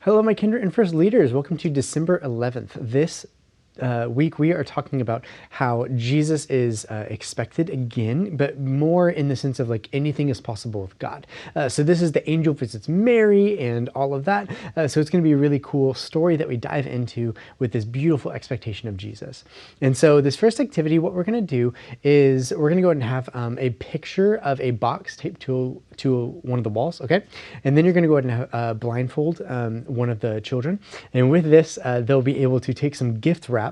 Hello, my Kinder-1st leaders. Welcome to December 11th. This week we are talking about how Jesus is expected again, but more in the sense of like anything is possible with God. So this is the angel visits Mary and all of that. So it's going to be a really cool story that we dive into with this beautiful expectation of Jesus. And so this first activity, what we're going to do is we're going to go ahead and have a picture of a box taped to one of the walls, okay? And then you're going to go ahead and blindfold one of the children. And with this, they'll be able to take some gift wrap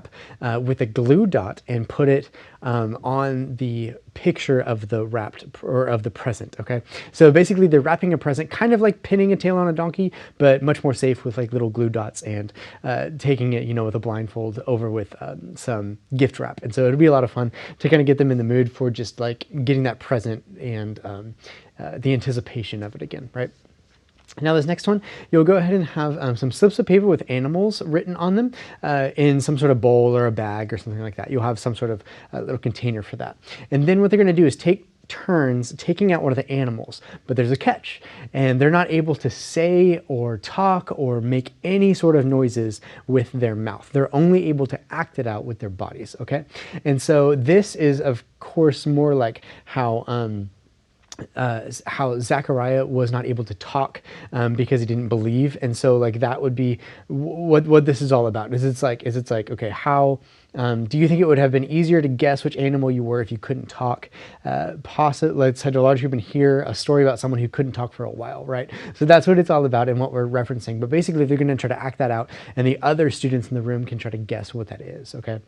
with a glue dot and put it on the picture of the wrapped or of the present. Okay, so basically they're wrapping a present, kind of like pinning a tail on a donkey, but much more safe with like little glue dots and taking it, with a blindfold over with some gift wrap. And so it'll be a lot of fun to kind of get them in the mood for just like getting that present and the anticipation of it again, right? Now this next one, you'll go ahead and have some slips of paper with animals written on them in some sort of bowl or a bag or something like that. You'll have some sort of little container for that. And then what they're going to do is take turns taking out one of the animals, but there's a catch, and they're not able to say or talk or make any sort of noises with their mouth. They're only able to act it out with their bodies, okay? And so this is, of course, more like how Zechariah was not able to talk because he didn't believe. And so like that would be what this is all about. It's like, okay, how do you think it would have been easier to guess which animal you were if you couldn't talk? Let's say a large group and hear a story about someone who couldn't talk for a while, right? So that's what it's all about and what we're referencing. But basically they're going to try to act that out, and the other students in the room can try to guess what that is, okay?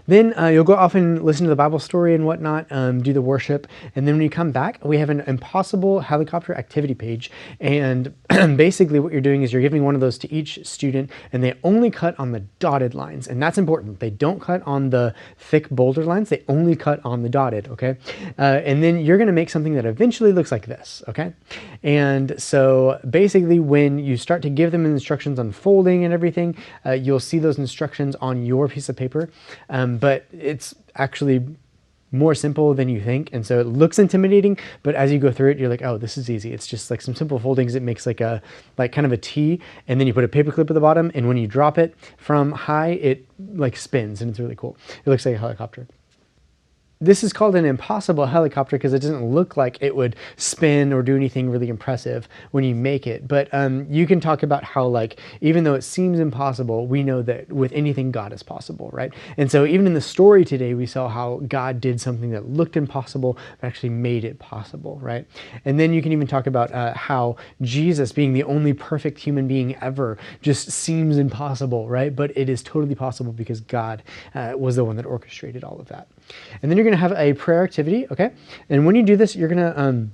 Then you'll go off and listen to the Bible story and whatnot, do the worship. And then when you come back, we have an impossible helicopter activity page. And basically what you're doing is you're giving one of those to each student, and they only cut on the dotted lines. And that's important. They don't cut on the thick boulder lines. They only cut on the dotted, okay? And then you're going to make something that eventually looks like this, okay? And so basically when you start to give them instructions on folding and everything, you'll see those instructions on your piece of paper. But it's actually more simple than you think. And so it looks intimidating, but as you go through it, you're like, oh, this is easy. It's just like some simple foldings. It makes like kind of a T, and then you put a paper clip at the bottom. And when you drop it from high, it like spins, and it's really cool. It looks like a helicopter. This is called an impossible helicopter because it doesn't look like it would spin or do anything really impressive when you make it. But you can talk about how, like, even though it seems impossible, we know that with anything, God is possible, right? And so even in the story today, we saw how God did something that looked impossible, but actually made it possible, right? And then you can even talk about how Jesus, being the only perfect human being ever, just seems impossible, right? But it is totally possible because God was the one that orchestrated all of that. And then you're going to have a prayer activity, okay? And when you do this, you're going to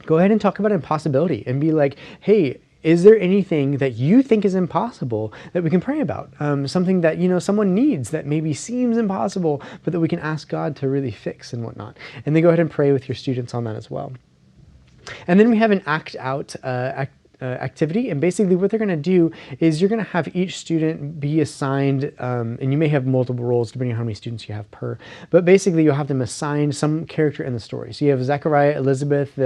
go ahead and talk about impossibility and be like, hey, is there anything that you think is impossible that we can pray about? Something that, someone needs that maybe seems impossible, but that we can ask God to really fix and whatnot. And then go ahead and pray with your students on that as well. And then we have an act out activity, and basically what they're going to do is you're going to have each student be assigned, and you may have multiple roles depending on how many students you have per, but basically you'll have them assigned some character in the story. So you have Zechariah, Elizabeth,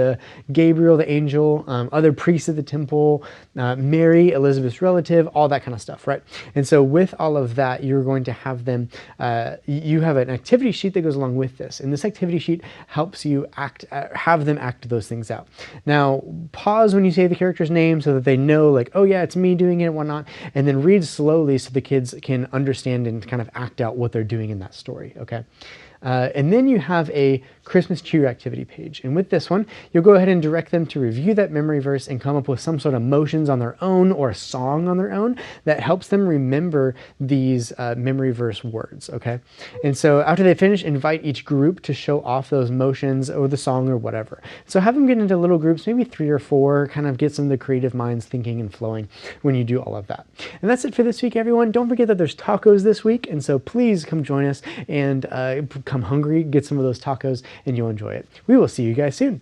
Gabriel, the angel, other priests at the temple, Mary, Elizabeth's relative, all that kind of stuff, right? And so with all of that, you're going to have them, you have an activity sheet that goes along with this, and this activity sheet helps you have them act those things out. Now, pause when you say the character's name so that they know, like, oh yeah, it's me doing it and whatnot, and then read slowly so the kids can understand and kind of act out what they're doing in that story, okay? And then you have a Christmas cheer activity page. And with this one, you'll go ahead and direct them to review that memory verse and come up with some sort of motions on their own or a song on their own that helps them remember these memory verse words, okay? And so after they finish, invite each group to show off those motions or the song or whatever. So have them get into little groups, maybe 3 or 4, kind of get some of the creative minds thinking and flowing when you do all of that. And that's it for this week, everyone. Don't forget that there's tacos this week, and so please come join us and come hungry, get some of those tacos, and you'll enjoy it. We will see you guys soon.